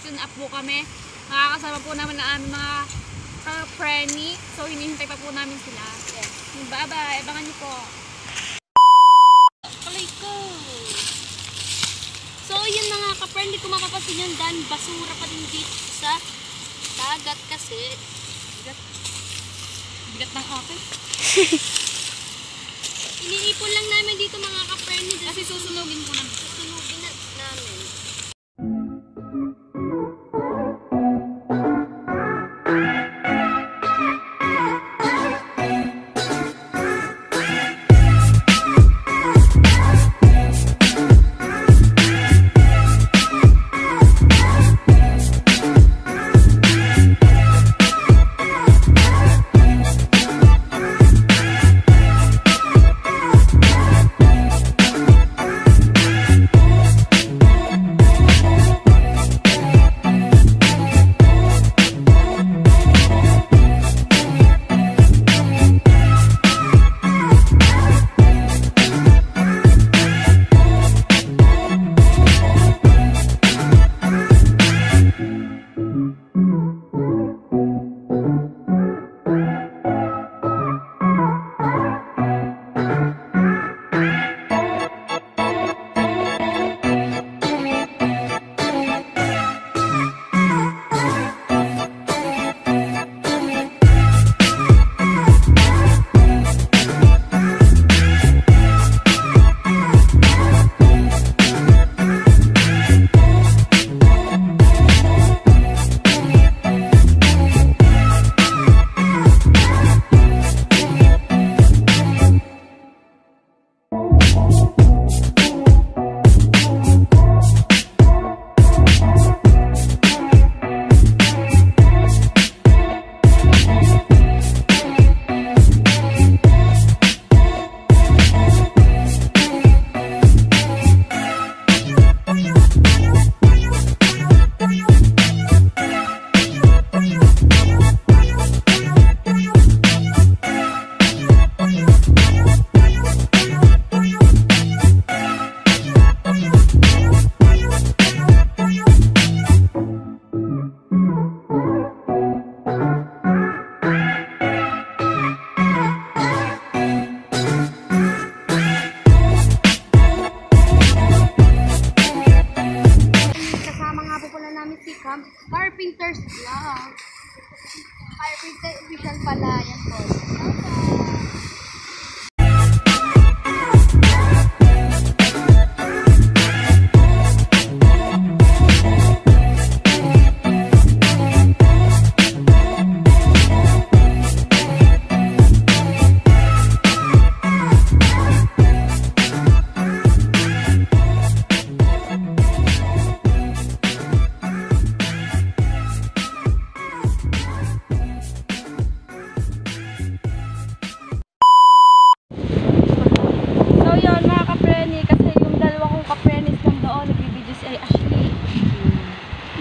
tune up po kami. Makakasama po namin ang aming mga ka-friendly. So, hinihintay pa po namin sila. Yes. Bye-bye. Abangan niyo po. Alay ko. So, yun mga ka-friendly. Kung mapapansin yun, dan basura pa din dito sa dagat kasi. Bigat ng akin. Iniipon lang namin dito mga ka-friendly. Kasi susunugin po namin. Susunugin na namin. Carpenter's Vlog. Carpenter official pala yan po.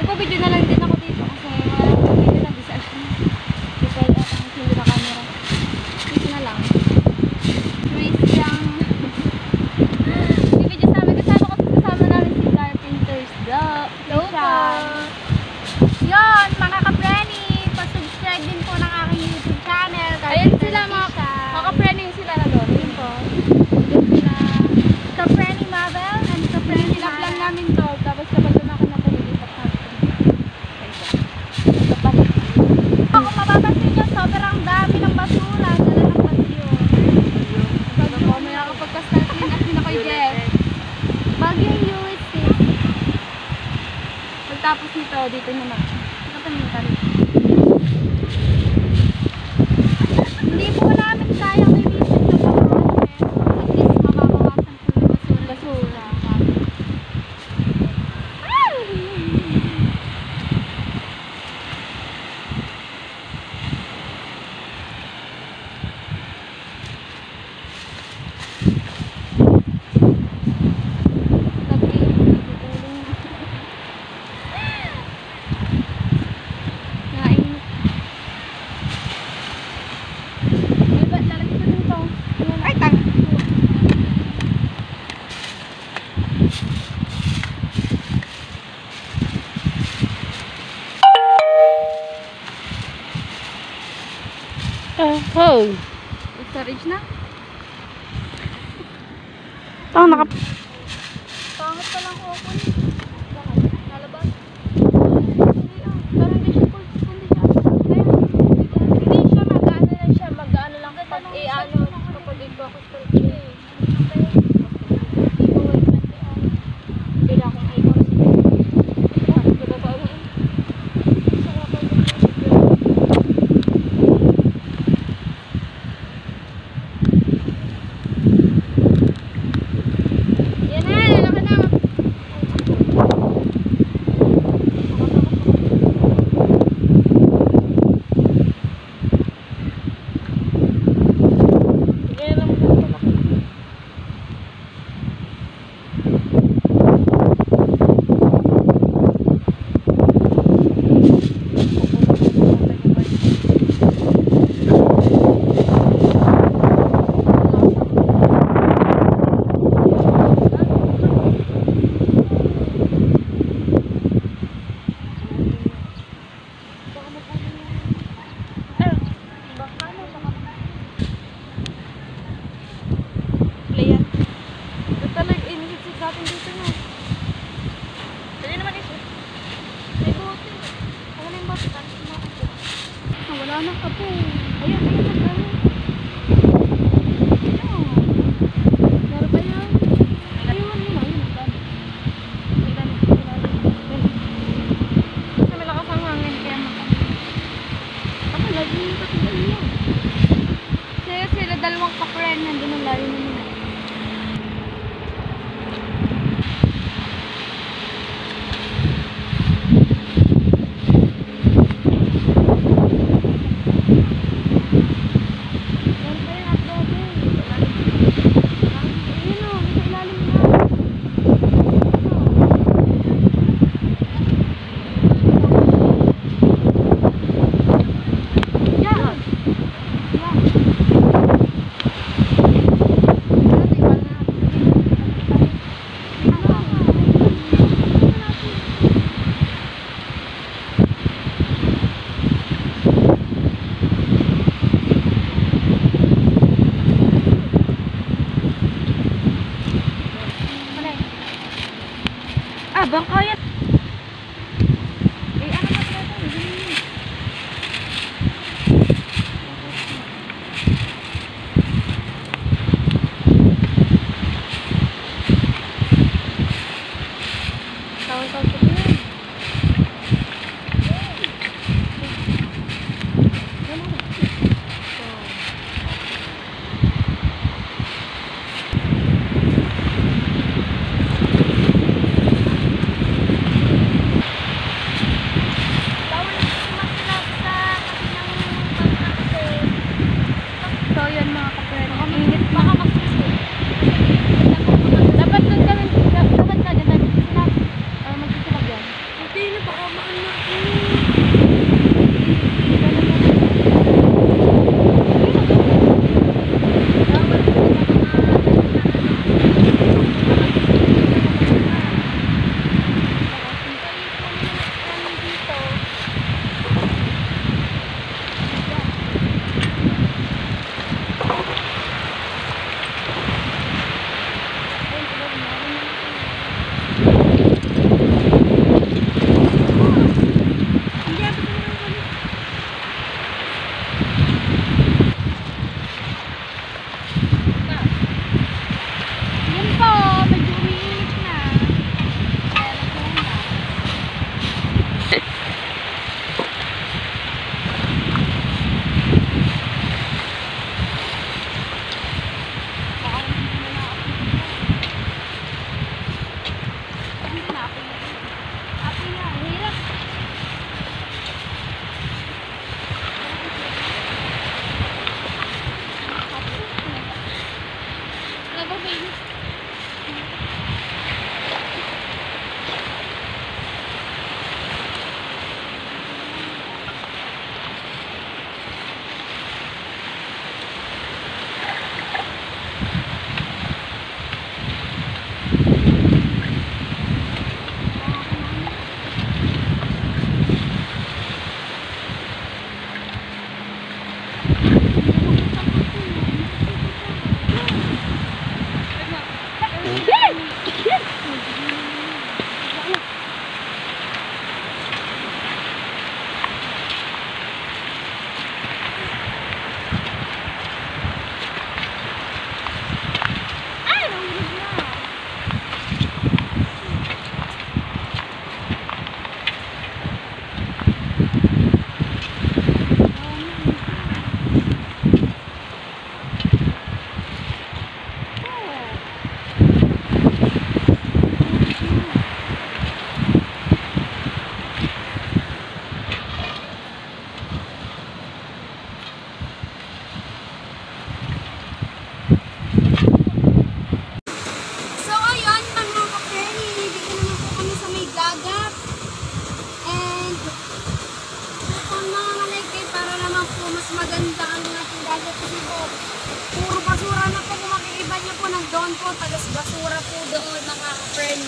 Nagpa-video na lang din ako dito kasi wala akong video na di sa Ashley. Di kaya akong hindi na camera. Dito na lang. Trace lang. Bibidyo sa amin. Kasama namin si Carpenter's Vlog. Hello po. Yun, mga ka-Frenny. Pa-subscribe din po ng aking YouTube channel. Ayan sila mga ka-Frenny sila na doon. Yun po. Doon sila. Ka-Frenny Mabel and ka-Frenny Love lang namin to. Tapos kapag doon ako kung mapapansin nyo, sobrang dami ng basura. Dala ng bagyo. Bagyo po, may nakapagka-start din at pinakoy Jeff. Bagyong USC. Pagtapos nito, dito naman. Nakataming ka rin. Hindi po namin kayang limitin sa pag-project. At least mababawasan po yung basura. Oh. Storage na? Oh, naka... Pangit pa lang ako ni. Bakit? Nalabas? Hindi ah. Parang hindi siya full. Hindi siya. Hindi siya mag-ano lang siya. Mag-ano lang kapag i-ano. Kapag i-focus ko siya eh. Bila akong icon. Yan na, lalaki na. Wala na ka po. Ayan, ayan, ayan. Meron pa yan. Ayun, yun na, yun. Kasi malakas ang hangin, kaya ako, lagi yung katigal yan. Kasi sila dalawang kapren, nandun ang layo na nila. Bangka yan. Eh, ano na pala ito? Tawag-tawag ko yan. So, yan mga kapatid. Init pa ka magsusunod. Dapat doon kami, dapat na dyan. Dapat magsusunod. po mas maganda ang ating dagat kasi po puro basura na po. Kung makikiba niyo po nandoon po tagas basura po doon mga ka-friend.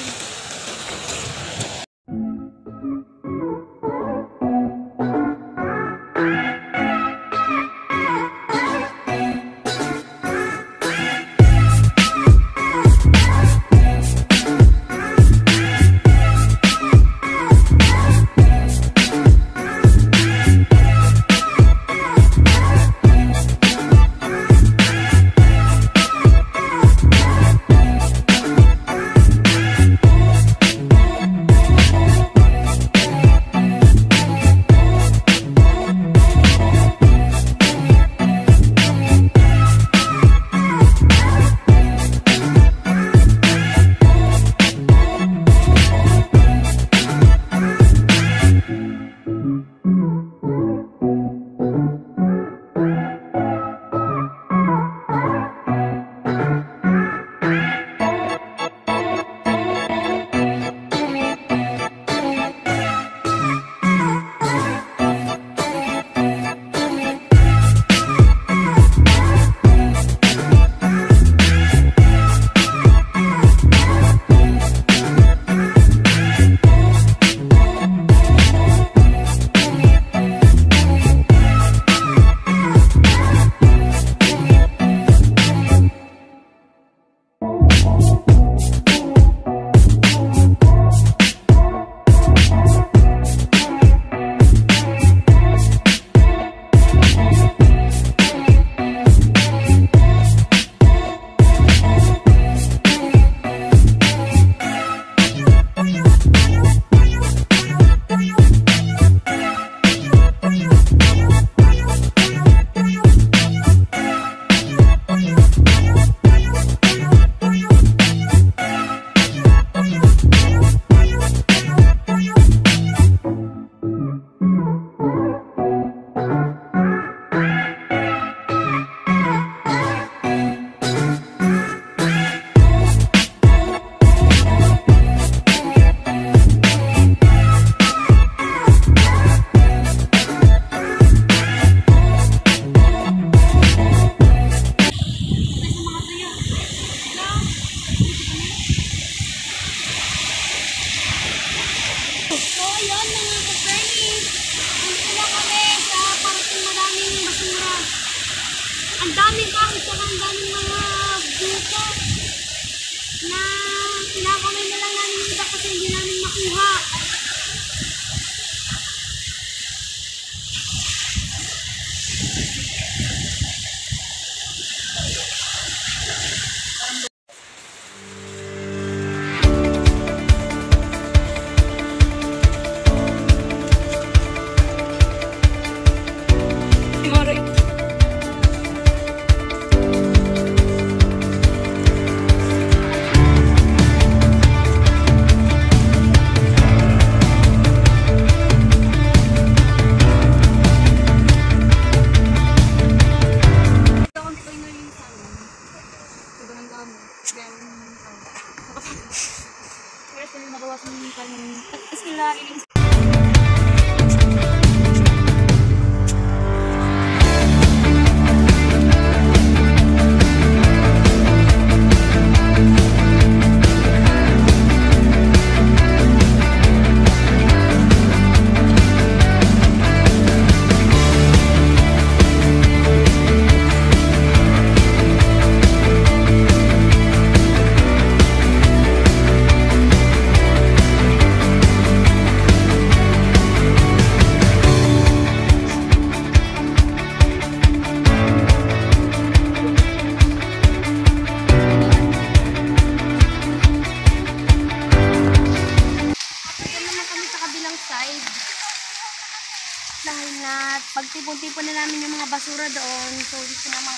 Dahil na pagtipon-tipon na namin yung mga basura doon, so dito naman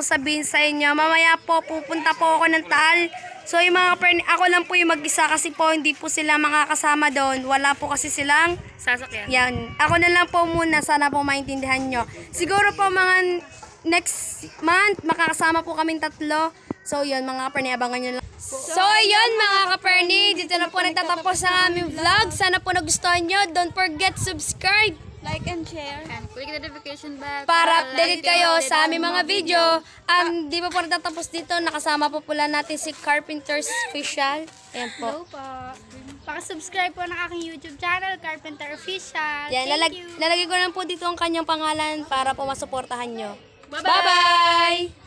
akong sabihin sa inyo. Mamaya po, pupunta po ako ng Taal. So, yung mga kapatid, ako lang po yung mag-isa kasi po hindi po sila makakasama doon. Wala po kasi silang Sasakyan. yan. Ako na lang po muna. Sana po maintindihan nyo. Siguro po mga next month, makakasama po kaming 3. So, yun mga kaperni, abangan nyo lang. So, yun mga kaperni, dito na po nagtatapos ang aming vlog. Sana po nagustuhan nyo. Don't forget subscribe Like and share. And click the notification bell para updated kayo sa aming mga video. Di pa po natatapos dito. Nakasama po pula natin si Carpenter's Official. Ayan po. Hello po. Paka-subscribe po ng aking YouTube channel, Carpenter Official. Yan, Thank you. lalagay ko lang po dito ang kanyang pangalan para po masuportahan nyo. Bye-bye! Bye-bye!